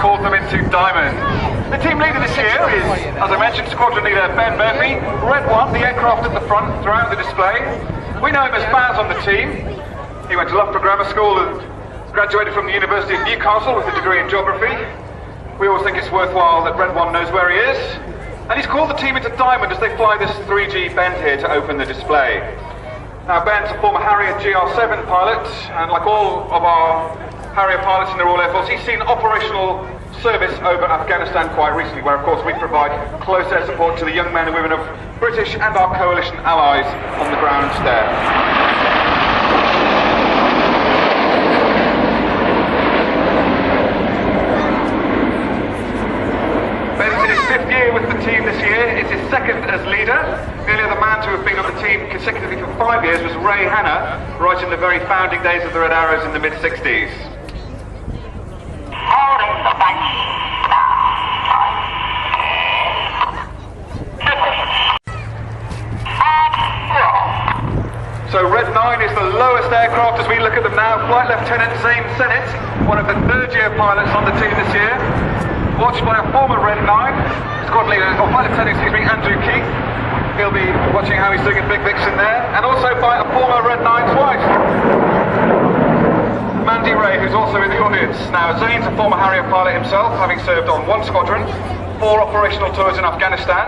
calls them into Diamond. The team leader this year is, as I mentioned, Squadron Leader Ben Murphy. Red 1, the aircraft at the front throughout the display. We know him as Baz on the team. He went to Loughborough Grammar School and graduated from the University of Newcastle with a degree in geography. We always think it's worthwhile that Red 1 knows where he is. And he's called the team into Diamond as they fly this 3G bend here to open the display. Now Ben's a former Harrier GR7 pilot, and like all of our Harrier pilots in the Royal Air Force, he's seen operational service over Afghanistan quite recently, where of course we provide close air support to the young men and women of British and our coalition allies on the ground there. Fifth year with the team this year. It's his second as leader. The only other man to have been on the team consecutively for 5 years was Ray Hanna, right in the very founding days of the Red Arrows in the mid-60s. So Red 9 is the lowest aircraft as we look at them now. Flight Lieutenant Zane Sennett, one of the third-year pilots on the team this year. Watched by a former Red 9, Squad Leader, or Flight Lieutenant, Andrew Keith. He'll be watching how he's doing at Big Vixen there. And also by a former Red 9's wife, Mandy Ray, who's also in the audience. Now, Zane's a former Harrier pilot himself, having served on 1 squadron, 4 operational tours in Afghanistan.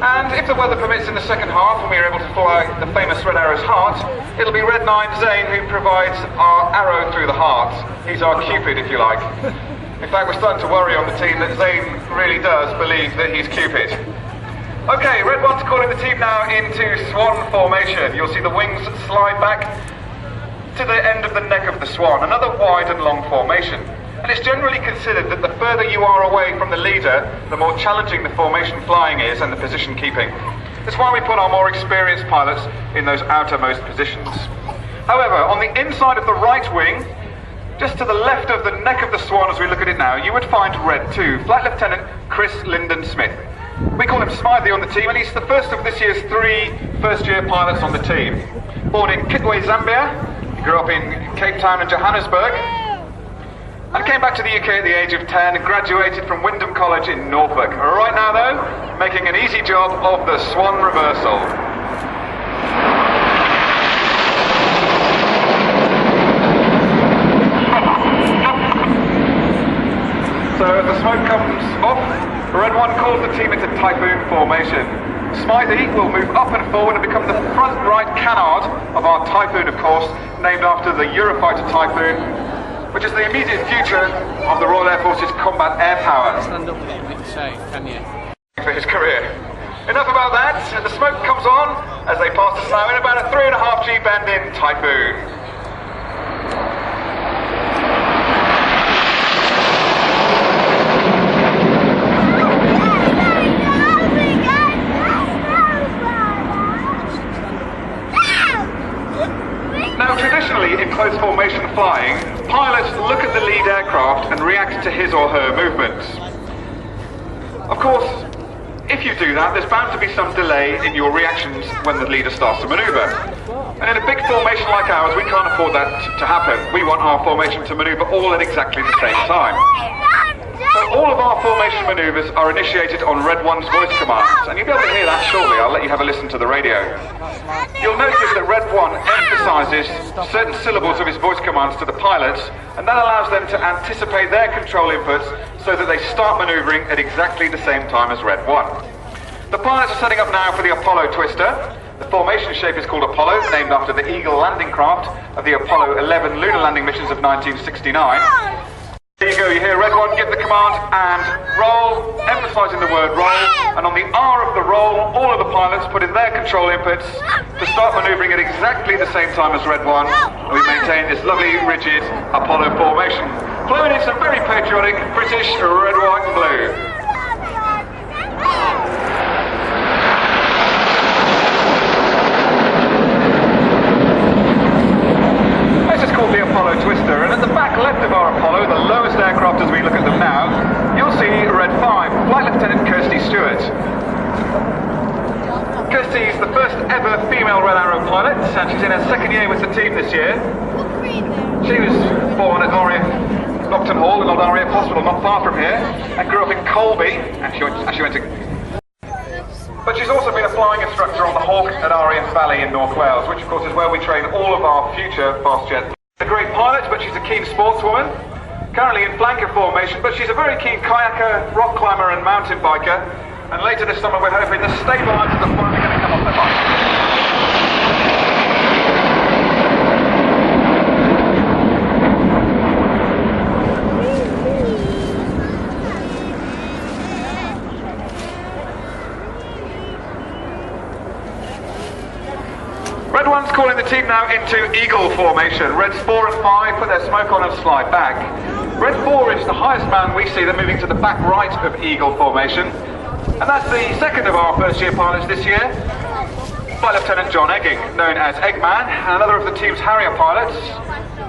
And if the weather permits in the second half, when we're able to fly the famous Red Arrow's heart, it'll be Red 9 Zane who provides our arrow through the heart. He's our Cupid, if you like. In fact, we're starting to worry on the team that Zane really does believe that he's Cupid. Okay, Red 1's calling the team now into swan formation. You'll see the wings slide back to the end of the neck of the swan, another wide and long formation. And it's generally considered that the further you are away from the leader, the more challenging the formation flying is and the position keeping. That's why we put our more experienced pilots in those outermost positions. However, on the inside of the right wing, just to the left of the neck of the swan as we look at it now, you would find Red 2, Flight Lieutenant Chris Lyndon Smith. We call him Smiley on the team, and he's the first of this year's 3 first-year pilots on the team. Born in Kitwe, Zambia, he grew up in Cape Town and Johannesburg, and came back to the UK at the age of 10 and graduated from Wyndham College in Norfolk. Right now, though, making an easy job of the swan reversal. So as the smoke comes off, Red 1 calls the team into Typhoon formation. Smiley will move up and forward and become the front right canard of our Typhoon, of course, named after the Eurofighter Typhoon, which is the immediate future of the Royal Air Force's combat air power. Stand up with him, say, can you? For his career. Enough about that, and the smoke comes on as they pass us now in about a 3.5 G bend in Typhoon. Now, traditionally, in close formation flying, pilots look at the lead aircraft and react to his or her movements. Of course, if you do that, there's bound to be some delay in your reactions when the leader starts to maneuver. And in a big formation like ours, we can't afford that to happen. We want our formation to maneuver all at exactly the same time. So all of our formation maneuvers are initiated on Red 1's voice commands, and you'll be able to hear that shortly. I'll let you have a listen to the radio. You'll notice that Red 1 emphasises certain syllables of his voice commands to the pilots, and that allows them to anticipate their control inputs so that they start manoeuvring at exactly the same time as Red 1. The pilots are setting up now for the Apollo twister. The formation shape is called Apollo, named after the Eagle landing craft of the Apollo 11 lunar landing missions of 1969. There you go, you hear Red 1 give the command and roll, emphasising the word roll, and on the R of the roll, all of the pilots put in their control inputs to start manoeuvring at exactly the same time as Red 1, and we maintain this lovely, rigid Apollo formation, flowing in some very patriotic British red, white and blue. Called the Apollo Twister, and at the back left of our Apollo, the lowest aircraft as we look at them now, you'll see Red 5, Flight Lieutenant Kirsty Stewart. Kirsty is the first ever female Red Arrow pilot, and she's in her second year with the team this year. She was born at RAF Nocton Hall in Old RAF Hospital, not far from here, and grew up in Colby, and she went to... But she's also been a flying instructor on the Hawk at RAF Valley in North Wales, which of course is where we train all of our future fast jets. She's a great pilot, but she's a keen sportswoman, currently in flanker formation, but she's a very keen kayaker, rock climber and mountain biker, and later this summer we're hoping the stabilisers are finally going to come off their bike. Red 1's calling the team now into eagle formation. Reds 4 and 5 put their smoke on and slide back. Red 4 is the highest man we see. They're moving to the back right of eagle formation. And that's the second of our first year pilots this year. Flight Lieutenant John Egging, known as Eggman, and another of the team's Harrier pilots.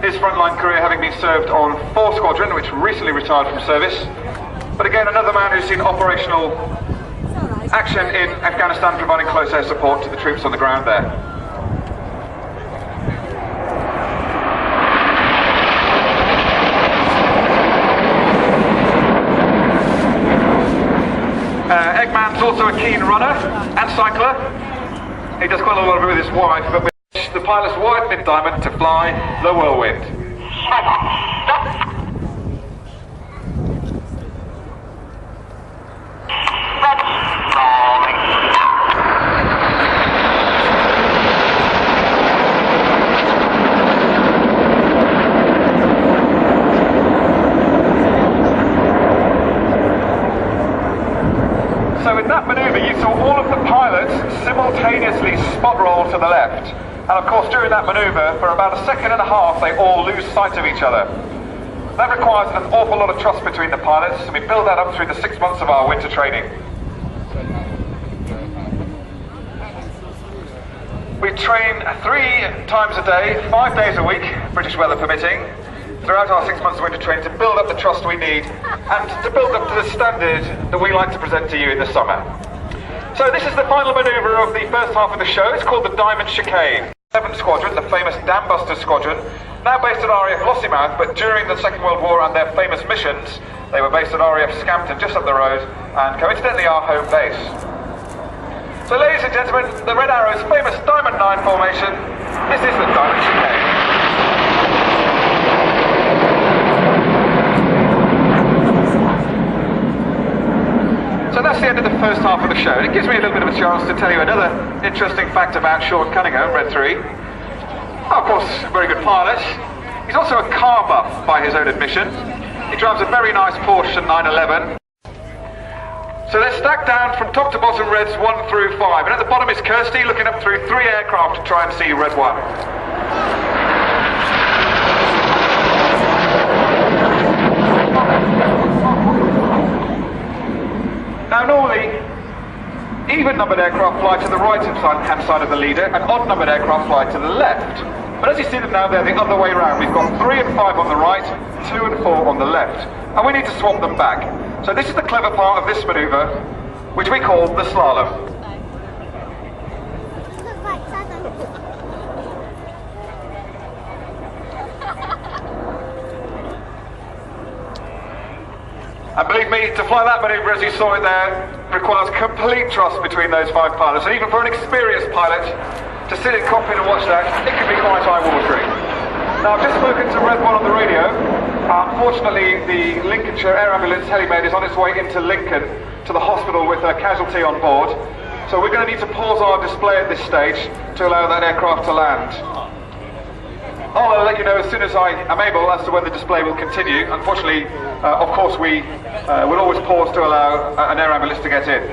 His frontline career having been served on 4 Squadron, which recently retired from service. But again, another man who's seen operational action in Afghanistan, providing close air support to the troops on the ground there. Eggman's also a keen runner and cycler. He does quite a lot of it with his wife, but with the pilot's white mid diamond to fly the whirlwind. So in that manoeuvre you saw all of the pilots simultaneously spot roll to the left. And of course during that manoeuvre, for about a second and a half, they all lose sight of each other. That requires an awful lot of trust between the pilots, and we build that up through the 6 months of our winter training. We train 3 times a day, 5 days a week, British weather permitting, throughout our 6 months of winter training to build up the trust we need and to build up to the standard that we like to present to you in the summer. So this is the final manoeuvre of the first half of the show. It's called the Diamond Chicane. 7th Squadron, the famous Dam Buster Squadron, now based at RAF Lossiemouth, but during the Second World War and their famous missions, they were based at RAF Scampton, just up the road, and coincidentally our home base. So ladies and gentlemen, the Red Arrow's famous Diamond 9 formation, this is the Diamond Chicane. So that's the end of the first half of the show. It gives me a little bit of a chance to tell you another interesting fact about Sean Cunningham, Red 3. Of course, very good pilot. He's also a car buff by his own admission. He drives a very nice Porsche 911. So they're stacked down from top to bottom, Reds 1 through 5. And at the bottom is Kirsty looking up through 3 aircraft to try and see Red 1. Now normally, even-numbered aircraft fly to the right-hand side of the leader, and odd-numbered aircraft fly to the left. But as you see them now, they're the other way around. We've got 3 and 5 on the right, 2 and 4 on the left. And we need to swap them back. So this is the clever part of this manoeuvre, which we call the slalom. And believe me, to fly that manoeuvre, as you saw it there, requires complete trust between those 5 pilots. And even for an experienced pilot, to sit in cockpit and watch that, it can be quite eye-watering. Now, I've just spoken to Red 1 on the radio. Unfortunately, the Lincolnshire Air Ambulance helimed is on its way into Lincoln to the hospital with a casualty on board. So we're going to need to pause our display at this stage to allow that aircraft to land. I'll let you know as soon as I am able as to when the display will continue. Unfortunately, of course, we will always pause to allow an air ambulance to get in.